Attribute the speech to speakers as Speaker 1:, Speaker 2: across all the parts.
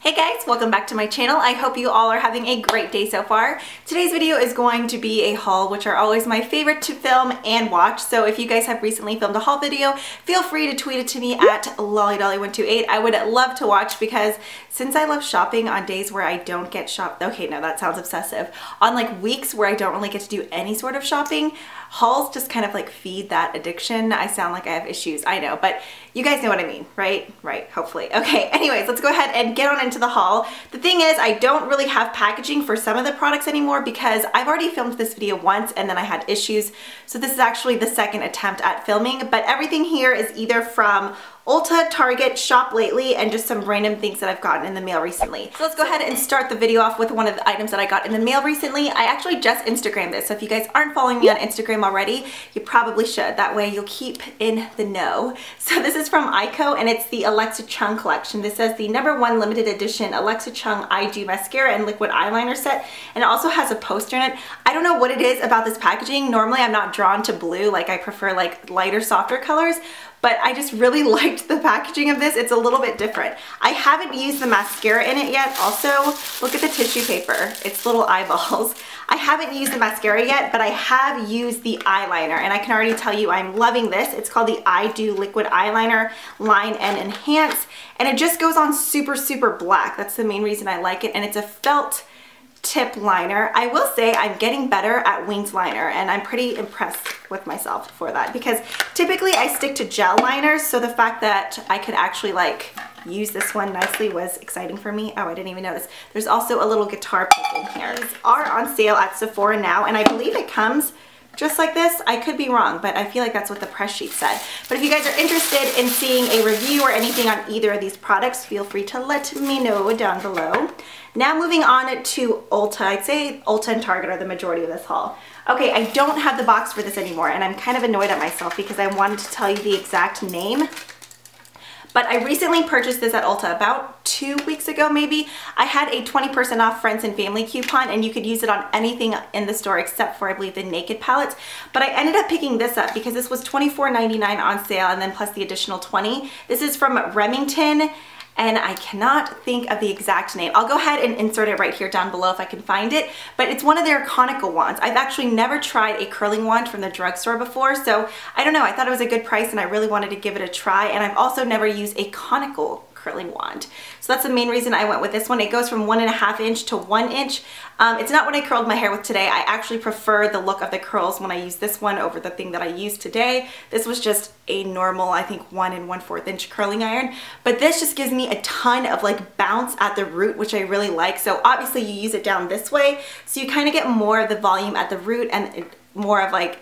Speaker 1: Hey guys, welcome back to my channel. I hope you all are having a great day so far. Today's video is going to be a haul, which are always my favorite to film and watch. So if you guys have recently filmed a haul video, feel free to tweet it to me at lollydolly128. I would love to watch because since I love shopping on days where I don't get okay, no, that sounds obsessive. On like weeks where I don't really get to do any sort of shopping, hauls just kind of like feed that addiction. I sound like I have issues, I know, but you guys know what I mean, right? Right, hopefully. Okay, anyways, let's go ahead and get on into the haul. The thing is, I don't really have packaging for some of the products anymore because I've already filmed this video once and then I had issues. So this is actually the second attempt at filming, but everything here is either from Ulta, Target, Shop Lately, and just some random things that I've gotten in the mail recently. So let's go ahead and start the video off with one of the items that I got in the mail recently. I actually just Instagrammed this, so if you guys aren't following me on Instagram already, you probably should. That way you'll keep in the know. So this is from Ico, and it's the Alexa Chung collection. This says the #1 limited edition Alexa Chung I Do mascara and liquid eyeliner set, and it also has a poster in it. I don't know what it is about this packaging. Normally I'm not drawn to blue, like I prefer like lighter, softer colors, but I just really liked the packaging of this. It's a little bit different. I haven't used the mascara in it yet. Also, look at the tissue paper. It's little eyeballs. I haven't used the mascara yet, but I have used the eyeliner, and I can already tell you I'm loving this. It's called the I Do Liquid Eyeliner Line and Enhance, and it just goes on super, super black. That's the main reason I like it, and it's a felt tip liner. I will say I'm getting better at winged liner, and I'm pretty impressed with myself for that because typically I stick to gel liners, so the fact that I could actually like use this one nicely was exciting for me. Oh, I didn't even notice. There's also a little guitar pick in here. These are on sale at Sephora now, and I believe it comes just like this. I could be wrong, but I feel like that's what the press sheet said. But if you guys are interested in seeing a review or anything on either of these products, feel free to let me know down below. Now moving on to Ulta. I'd say Ulta and Target are the majority of this haul. Okay, I don't have the box for this anymore, and I'm kind of annoyed at myself because I wanted to tell you the exact name. But I recently purchased this at Ulta about 2 weeks ago maybe. I had a 20% off friends and family coupon, and you could use it on anything in the store except for I believe the Naked palettes. But I ended up picking this up because this was $24.99 on sale, and then plus the additional $20. This is from Remington, and I cannot think of the exact name. I'll go ahead and insert it right here down below if I can find it, but it's one of their conical wands. I've actually never tried a curling wand from the drugstore before, so I don't know, I thought it was a good price and I really wanted to give it a try, and I've also never used a conical curling wand. So that's the main reason I went with this one. It goes from 1.5 inch to 1 inch. It's not what I curled my hair with today. I actually prefer the look of the curls when I use this one over the thing that I used today. This was just a normal, I think 1 1/4 inch curling iron, but this just gives me a ton of like bounce at the root, which I really like. So obviously you use it down this way, so you kind of get more of the volume at the root and more of like,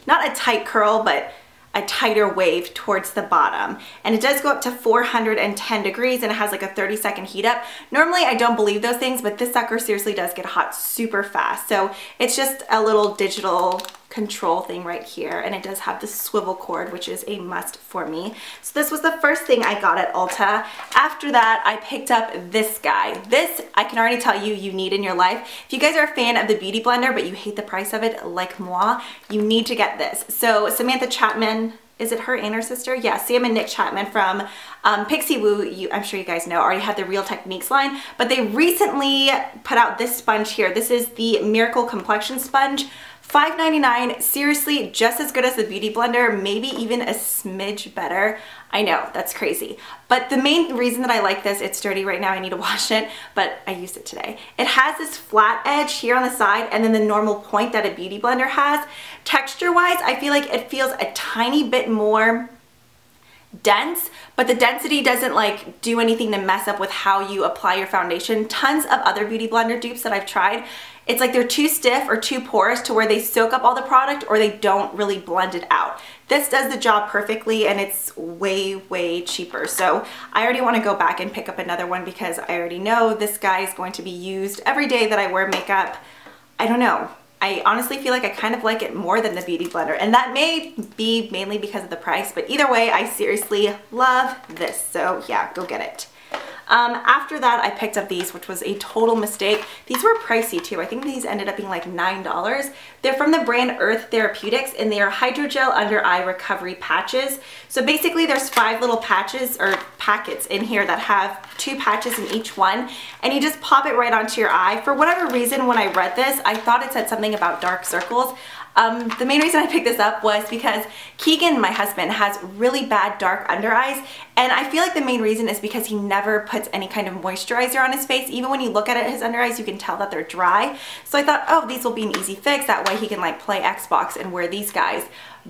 Speaker 1: not a tight curl, but a tighter wave towards the bottom. And it does go up to 410 degrees, and it has like a 30-second heat up. Normally I don't believe those things, but this sucker seriously does get hot super fast. So it's just a little digital control thing right here, and it does have the swivel cord, which is a must for me. So this was the first thing I got at Ulta. After that, I picked up this guy. This, I can already tell you, you need in your life. If you guys are a fan of the Beauty Blender, but you hate the price of it, like moi, you need to get this. So Samantha Chapman, is it her and her sister? Yeah, Sam and Nick Chapman from Pixie Woo, I'm sure you guys know, already had the Real Techniques line, but they recently put out this sponge here. This is the Miracle Complexion Sponge. $5.99, seriously, just as good as the Beauty Blender, maybe even a smidge better. I know, that's crazy. But the main reason that I like this, it's dirty right now, I need to wash it, but I used it today. It has this flat edge here on the side and then the normal point that a Beauty Blender has. Texture-wise, I feel like it feels a tiny bit more dense, but the density doesn't like do anything to mess up with how you apply your foundation. Tons of other Beauty Blender dupes that I've tried, it's like they're too stiff or too porous to where they soak up all the product or they don't really blend it out. This does the job perfectly, and it's way, way cheaper. So I already want to go back and pick up another one because I already know this guy is going to be used every day that I wear makeup. I don't know. I honestly feel like I kind of like it more than the Beauty Blender, and that may be mainly because of the price, but either way, I seriously love this. So yeah, go get it. After that, I picked up these, which was a total mistake. These were pricey too. I think these ended up being like $9. They're from the brand Earth Therapeutics, and they are hydrogel under eye recovery patches. So basically there's 5 little patches or packets in here that have 2 patches in each one, and you just pop it right onto your eye. For whatever reason, when I read this, I thought it said something about dark circles. The main reason I picked this up was because Keegan, my husband, has really bad dark under eyes, and I feel like the main reason is because he never puts any kind of moisturizer on his face. Even when you look at it, his under eyes, you can tell that they're dry. So I thought, oh, these will be an easy fix. That way he can like play Xbox and wear these guys.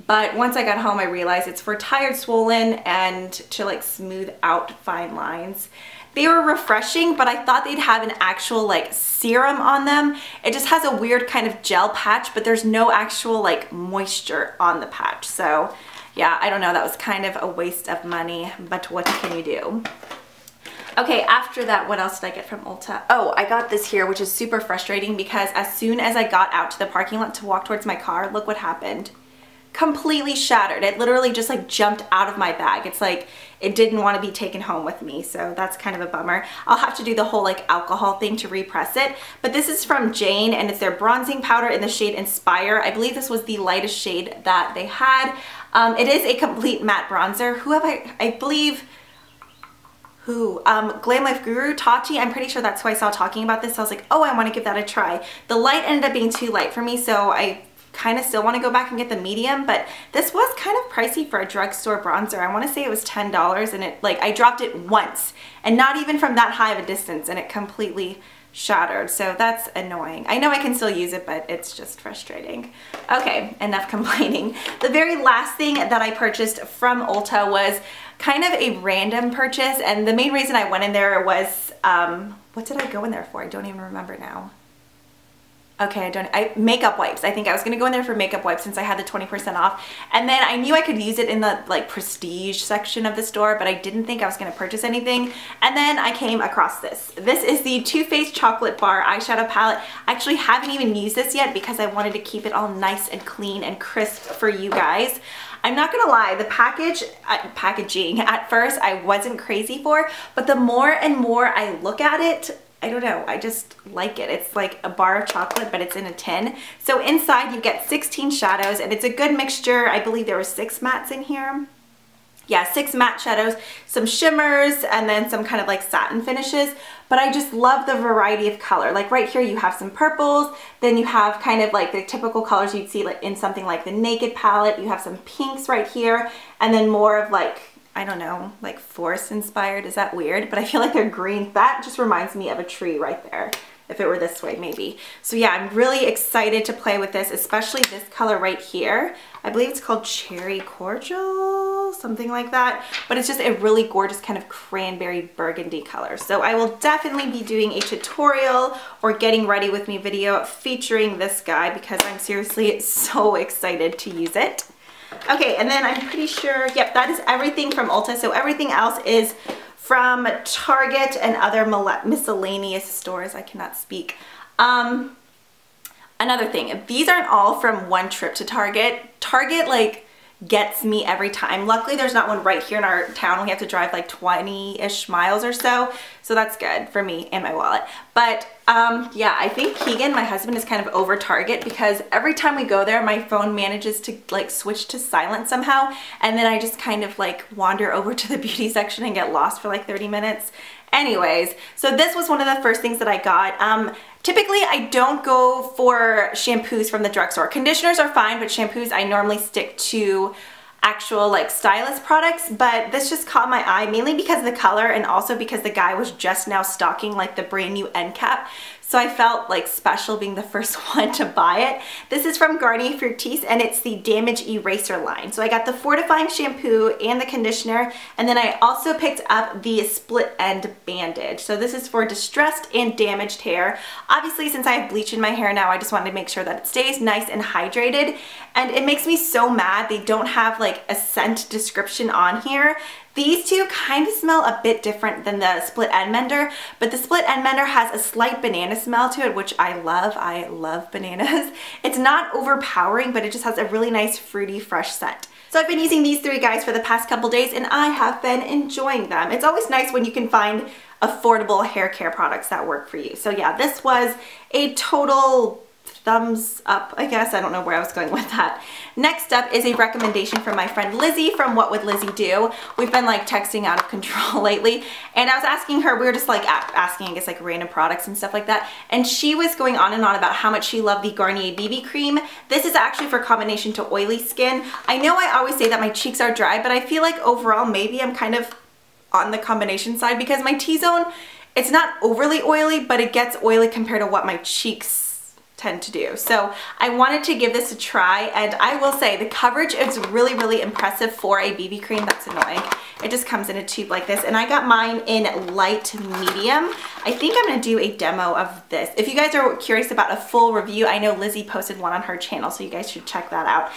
Speaker 1: But once I got home, I realized it's for tired, swollen, and to like smooth out fine lines. They were refreshing, but I thought they'd have an actual like serum on them. It just has a weird kind of gel patch, but there's no actual like moisture on the patch. So yeah, I don't know, that was kind of a waste of money, but what can you do? Okay, after that, what else did I get from Ulta? Oh, I got this here, which is super frustrating because as soon as I got out to the parking lot to walk towards my car, look what happened. Completely shattered. It literally just like jumped out of my bag. It's like it didn't want to be taken home with me, so that's kind of a bummer. I'll have to do the whole like alcohol thing to repress it, but this is from Jane, and it's their bronzing powder in the shade Inspire. I believe this was the lightest shade that they had. It is a complete matte bronzer. Who have I believe Glam Life Guru, Tati, I'm pretty sure that's who I saw talking about this. So I was like, oh, I want to give that a try. The light ended up being too light for me, so I kind of still want to go back and get the medium, but this was kind of pricey for a drugstore bronzer. I want to say it was $10, and it like I dropped it once, and not even from that high of a distance, and it completely shattered. So that's annoying. I know I can still use it, but it's just frustrating. Okay, enough complaining. The very last thing that I purchased from Ulta was kind of a random purchase, and the main reason I went in there was what did I go in there for? I don't even remember now. Okay, makeup wipes. I think I was gonna go in there for makeup wipes since I had the 20% off. And then I knew I could use it in the like prestige section of the store, but I didn't think I was gonna purchase anything. And then I came across this. This is the Too Faced Chocolate Bar eyeshadow palette. I actually haven't even used this yet because I wanted to keep it all nice and clean and crisp for you guys. I'm not gonna lie, the packaging at first I wasn't crazy for, but the more and more I look at it, I don't know, I just like it. It's like a bar of chocolate, but it's in a tin. So inside you get 16 shadows, and it's a good mixture. I believe there were 6 mattes in here. Yeah, 6 matte shadows, some shimmers, and then some kind of like satin finishes. But I just love the variety of color. Like right here you have some purples, then you have kind of like the typical colors you'd see like in something like the Naked palette. You have some pinks right here, and then more of like, I don't know, like forest inspired. Is that weird? But I feel like they're green. That just reminds me of a tree right there. If it were this way, maybe. So yeah, I'm really excited to play with this, especially this color right here. I believe it's called Cherry Cordial, something like that. But it's just a really gorgeous kind of cranberry burgundy color. So I will definitely be doing a tutorial or getting ready with me video featuring this guy because I'm seriously so excited to use it. Okay, and then I'm pretty sure, yep, that is everything from Ulta. So everything else is from Target and other miscellaneous stores. I cannot speak. Another thing, these aren't all from one trip to Target. Target like gets me every time. Luckily there's not one right here in our town. We have to drive like 20-ish miles or so. So that's good for me and my wallet. But yeah, I think Keegan, my husband, is kind of over Target because every time we go there, my phone manages to like switch to silent somehow. And then I just kind of like wander over to the beauty section and get lost for like 30 minutes. Anyways, so this was one of the first things that I got. Typically, I don't go for shampoos from the drugstore. Conditioners are fine, but shampoos, I normally stick to actual like stylist products, but this just caught my eye mainly because of the color and also because the guy was just now stocking like the brand new end cap. So I felt like special being the first one to buy it. This is from Garnier Fructis and it's the Damage Eraser line. So I got the fortifying shampoo and the conditioner, and then I also picked up the split end bandage. So this is for distressed and damaged hair. Obviously, since I have bleach in my hair now, I just wanted to make sure that it stays nice and hydrated. And it makes me so mad they don't have like a scent description on here. These two kind of smell a bit different than the Split End Mender, but the Split End Mender has a slight banana smell to it, which I love. I love bananas. It's not overpowering, but it just has a really nice fruity, fresh scent. So I've been using these 3 guys for the past couple days and I have been enjoying them. It's always nice when you can find affordable hair care products that work for you. So yeah, this was a total thumbs up, I guess. I don't know where I was going with that. Next up is a recommendation from my friend Lizzie from What Would Lizzie Do. We've been like texting out of control lately, and I was asking her, we were just like asking, I guess, like random products and stuff like that, and she was going on and on about how much she loved the Garnier BB cream. This is actually for combination to oily skin. I know I always say that my cheeks are dry, but I feel like overall maybe I'm kind of on the combination side because my T-zone, it's not overly oily, but it gets oily compared to what my cheeks tend to do. So I wanted to give this a try, and I will say the coverage is really, really impressive for a BB cream. That's annoying. It just comes in a tube like this, and I got mine in light medium. I think I'm going to do a demo of this. If you guys are curious about a full review, I know Lizzie posted one on her channel, so you guys should check that out.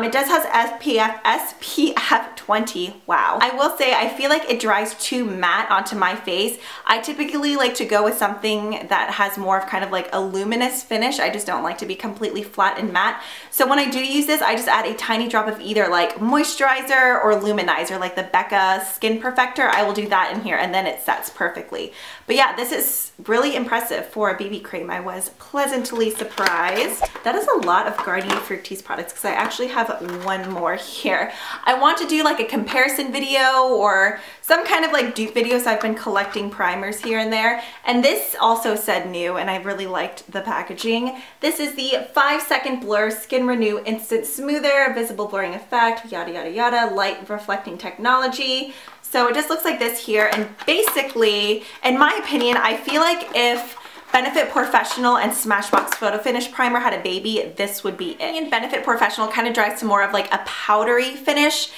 Speaker 1: It does have SPF 20. Wow. I will say I feel like it dries too matte onto my face. I typically like to go with something that has more of kind of like a luminous finish. I just don't like to be completely flat and matte. So when I do use this, I just add a tiny drop of either like moisturizer or luminizer, like the Becca Skin Perfector. I will do that in here, and then it sets perfectly. But yeah, this is really impressive for a BB cream. I was pleasantly surprised. That is a lot of Garnier Fructis products because I actually have one more here. I want to do like a comparison video or some kind of like dupe video, so I've been collecting primers here and there. And this also said new, and I really liked the packaging. This is the 5-second blur Skin Renew Instant Smoother, visible blurring effect, yada yada yada, light reflecting technology. So it just looks like this here, and basically, in my opinion, I feel like if Benefit Professional and Smashbox Photo Finish Primer had a baby, this would be it. And Benefit Professional kind of dries to more of like a powdery finish,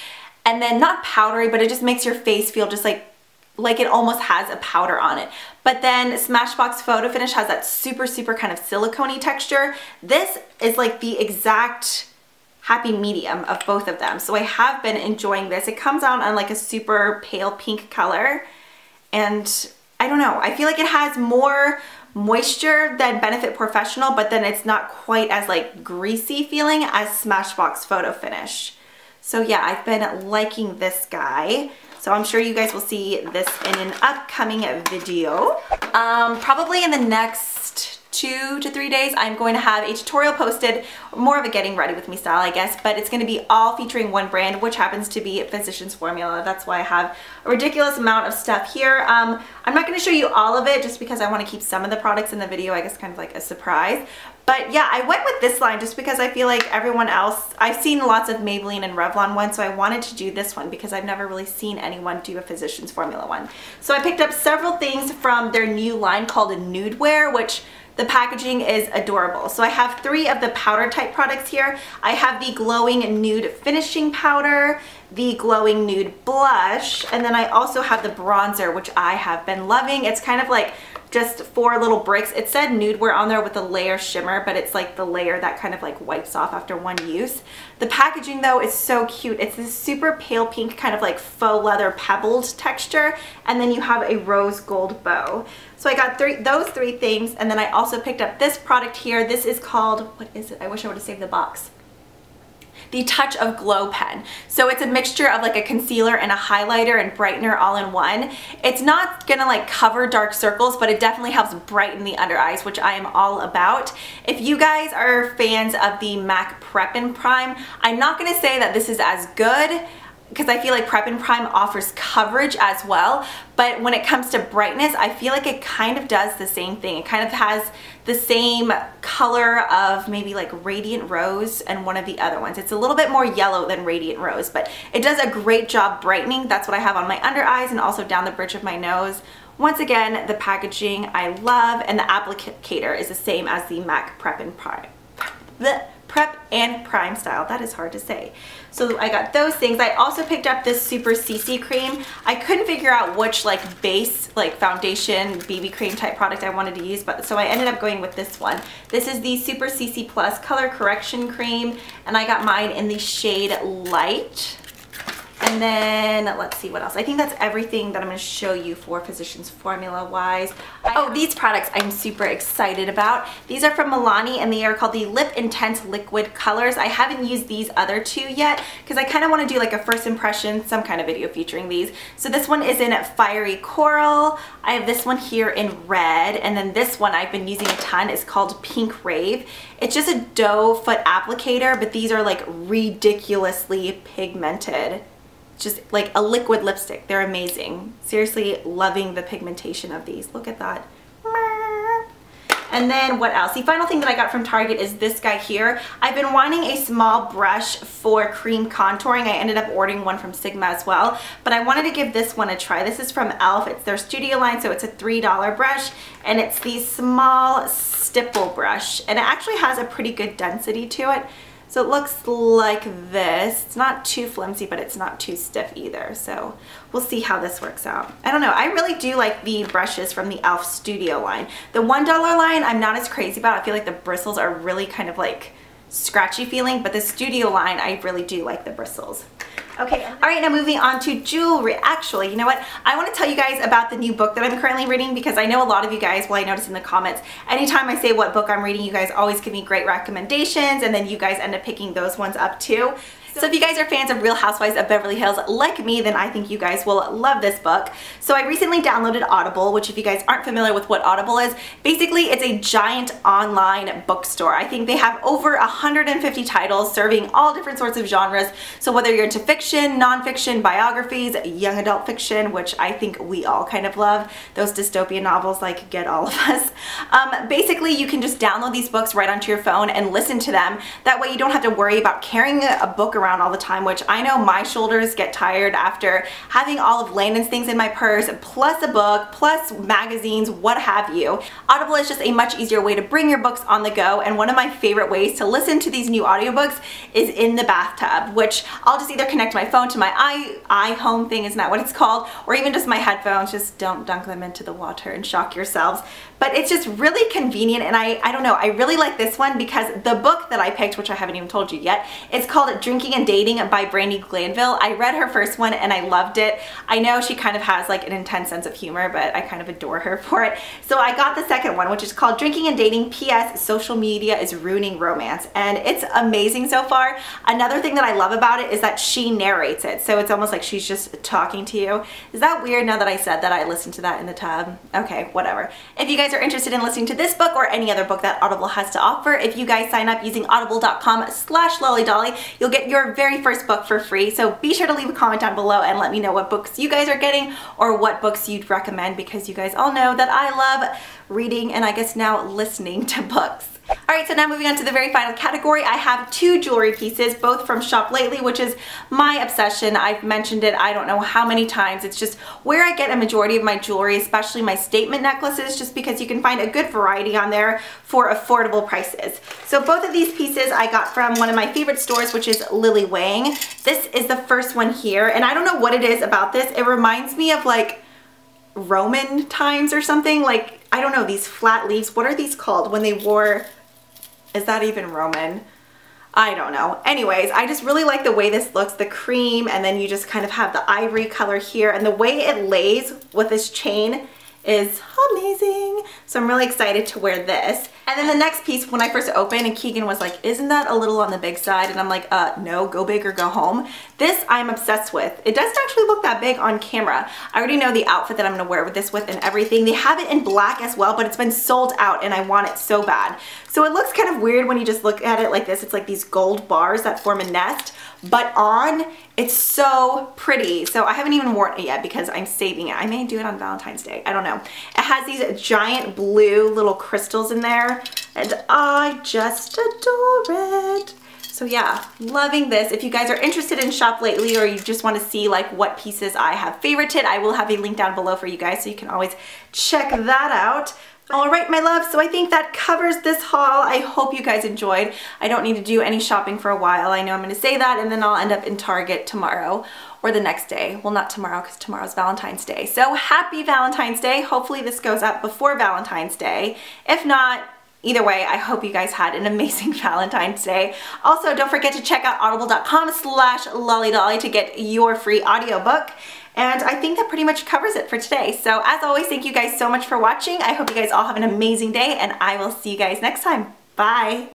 Speaker 1: and then not powdery, but it just makes your face feel just like it almost has a powder on it. But then Smashbox Photo Finish has that super, super kind of silicone-y texture. This is like the exact happy medium of both of them. So I have been enjoying this. It comes out on like a super pale pink color, and I don't know, I feel like it has more moisture than Benefit Professional, but then it's not quite as like greasy feeling as Smashbox Photo Finish. So yeah, I've been liking this guy. So I'm sure you guys will see this in an upcoming video. Probably in the next 2 to 3 days, I'm going to have a tutorial posted, more of a getting ready with me style, I guess, but it's going to be all featuring one brand, which happens to be Physicians Formula. That's why I have a ridiculous amount of stuff here. I'm not going to show you all of it just because I want to keep some of the products in the video, I guess, kind of like a surprise. But yeah, I went with this line just because I feel like everyone else, I've seen lots of Maybelline and Revlon ones, so I wanted to do this one because I've never really seen anyone do a Physicians Formula one. So I picked up several things from their new line called a Nude Wear, which the packaging is adorable. So I have 3 of the powder type products here. I have the Glowing Nude Finishing Powder, the Glowing Nude Blush, and then I also have the bronzer, which I have been loving. It's kind of like just 4 little bricks. It said Nude Wear on there with a layer shimmer, but it's like the layer that kind of like wipes off after one use. The packaging though is so cute. It's this super pale pink kind of like faux leather pebbled texture, and then you have a rose gold bow. So I got those 3 things, and then I also picked up this product here. This is called, what is it? I wish I would have saved the box. The Touch of Glow Pen. So it's a mixture of like a concealer and a highlighter and brightener all in one. It's not gonna like cover dark circles, but it definitely helps brighten the under eyes, which I am all about. If you guys are fans of the MAC Prep and Prime, I'm not gonna say that this is as good, because I feel like Prep and Prime offers coverage as well, but when it comes to brightness, I feel like it kind of does the same thing. It kind of has the same color of maybe like Radiant Rose and one of the other ones. It's a little bit more yellow than Radiant Rose, but it does a great job brightening. That's what I have on my under eyes and also down the bridge of my nose. Once again, the packaging I love, and the applicator is the same as the MAC Prep and Prime. The Prep and Prime style. That is hard to say. So I got those things. I also picked up this Super CC cream. I couldn't figure out which like base, like foundation, BB cream type product I wanted to use, but so I ended up going with this one. This is the Super CC Plus Color Correction Cream, and I got mine in the shade Light. And then let's see what else. I think that's everything that I'm going to show you for Physicians Formula wise. Oh, these products I'm super excited about. These are from Milani and they are called the Lip Intense Liquid Colors. I haven't used these other two yet because I kind of want to do like a first impression, some kind of video featuring these. So this one is in Fiery Coral. I have this one here in red, and then this one I've been using a ton is called Pink Rave. It's just a doe foot applicator, but these are like ridiculously pigmented. Just like a liquid lipstick. They're amazing. Seriously loving the pigmentation of these. Look at that. And then what else? The final thing that I got from Target is this guy here. I've been wanting a small brush for cream contouring. I ended up ordering one from Sigma as well, but I wanted to give this one a try. This is from e.l.f. It's their studio line, so it's a $3 brush, and it's the small stipple brush, and it actually has a pretty good density to it. So it looks like this. It's not too flimsy, but it's not too stiff either. So we'll see how this works out. I don't know. I really do like the brushes from the e.l.f. Studio line. The $1 line I'm not as crazy about. I feel like the bristles are really kind of like scratchy feeling, but the Studio line, I really do like the bristles. Okay, all right, now moving on to jewelry. Actually, you know what? I want to tell you guys about the new book that I'm currently reading because I know a lot of you guys, well, I noticed in the comments, anytime I say what book I'm reading, you guys always give me great recommendations, and then you guys end up picking those ones up too. So if you guys are fans of Real Housewives of Beverly Hills like me, then I think you guys will love this book. So I recently downloaded Audible, which if you guys aren't familiar with what Audible is, basically it's a giant online bookstore. I think they have over 150 titles serving all different sorts of genres. So whether you're into fiction, nonfiction, biographies, young adult fiction, which I think we all kind of love, those dystopian novels like get all of us. Basically you can just download these books right onto your phone and listen to them. That way you don't have to worry about carrying a book around all the time, which I know my shoulders get tired after having all of Landon's things in my purse, plus a book, plus magazines, what have you. Audible is just a much easier way to bring your books on the go, and one of my favorite ways to listen to these new audiobooks is in the bathtub, which I'll just either connect my phone to my iHome thing, isn't that what it's called, or even just my headphones. Just don't dunk them into the water and shock yourselves. But it's just really convenient, and I don't know, I really like this one because the book that I picked, which I haven't even told you yet, it's called Drinking and Dating by Brandi Glanville. I read her first one and I loved it. I know she kind of has like an intense sense of humor, but I kind of adore her for it. So I got the second one, which is called Drinking and Dating P.S. Social Media is Ruining Romance, and it's amazing so far. Another thing that I love about it is that she narrates it, so it's almost like she's just talking to you. Is that weird now that I said that I listened to that in the tub? Okay, whatever. If you guys are interested in listening to this book or any other book that Audible has to offer, if you guys sign up using audible.com/lollydolly, you'll get your very first book for free. So be sure to leave a comment down below and let me know what books you guys are getting or what books you'd recommend, because you guys all know that I love reading and I guess now listening to books. Alright, so now moving on to the very final category, I have two jewelry pieces, both from Shop Lately, which is my obsession. I've mentioned it I don't know how many times. It's just where I get a majority of my jewelry, especially my statement necklaces, just because you can find a good variety on there for affordable prices. So both of these pieces I got from one of my favorite stores, which is Lily Wang. This is the first one here, and I don't know what it is about this. It reminds me of like Roman times or something. Like, I don't know, these flat leaves. What are these called when they wore... Is that even Roman? I don't know. Anyways, I just really like the way this looks, the cream, and then you just kind of have the ivory color here, and the way it lays with this chain is amazing. So I'm really excited to wear this. And then the next piece, when I first opened, and Keegan was like, isn't that a little on the big side? And I'm like, no, go big or go home. This I'm obsessed with. It doesn't actually look that big on camera. I already know the outfit that I'm gonna wear with this with and everything. They have it in black as well, but it's been sold out and I want it so bad. So it looks kind of weird when you just look at it like this. It's like these gold bars that form a nest, but on, it's so pretty. So I haven't even worn it yet because I'm saving it. I may do it on Valentine's Day. I don't know. It has these giant blue little crystals in there, and I just adore it. So yeah, loving this. If you guys are interested in Shop Lately, or you just want to see like what pieces I have favorited, I will have a link down below for you guys, so you can always check that out. Alright, my love, so I think that covers this haul. I hope you guys enjoyed. I don't need to do any shopping for a while. I know I'm going to say that, and then I'll end up in Target tomorrow or the next day. Well, not tomorrow because tomorrow's Valentine's Day. So happy Valentine's Day. Hopefully this goes up before Valentine's Day. If not, Either way, I hope you guys had an amazing Valentine's Day. Also, don't forget to check out audible.com/lollydolly to get your free audiobook. And I think that pretty much covers it for today. So as always, thank you guys so much for watching. I hope you guys all have an amazing day, and I will see you guys next time. Bye.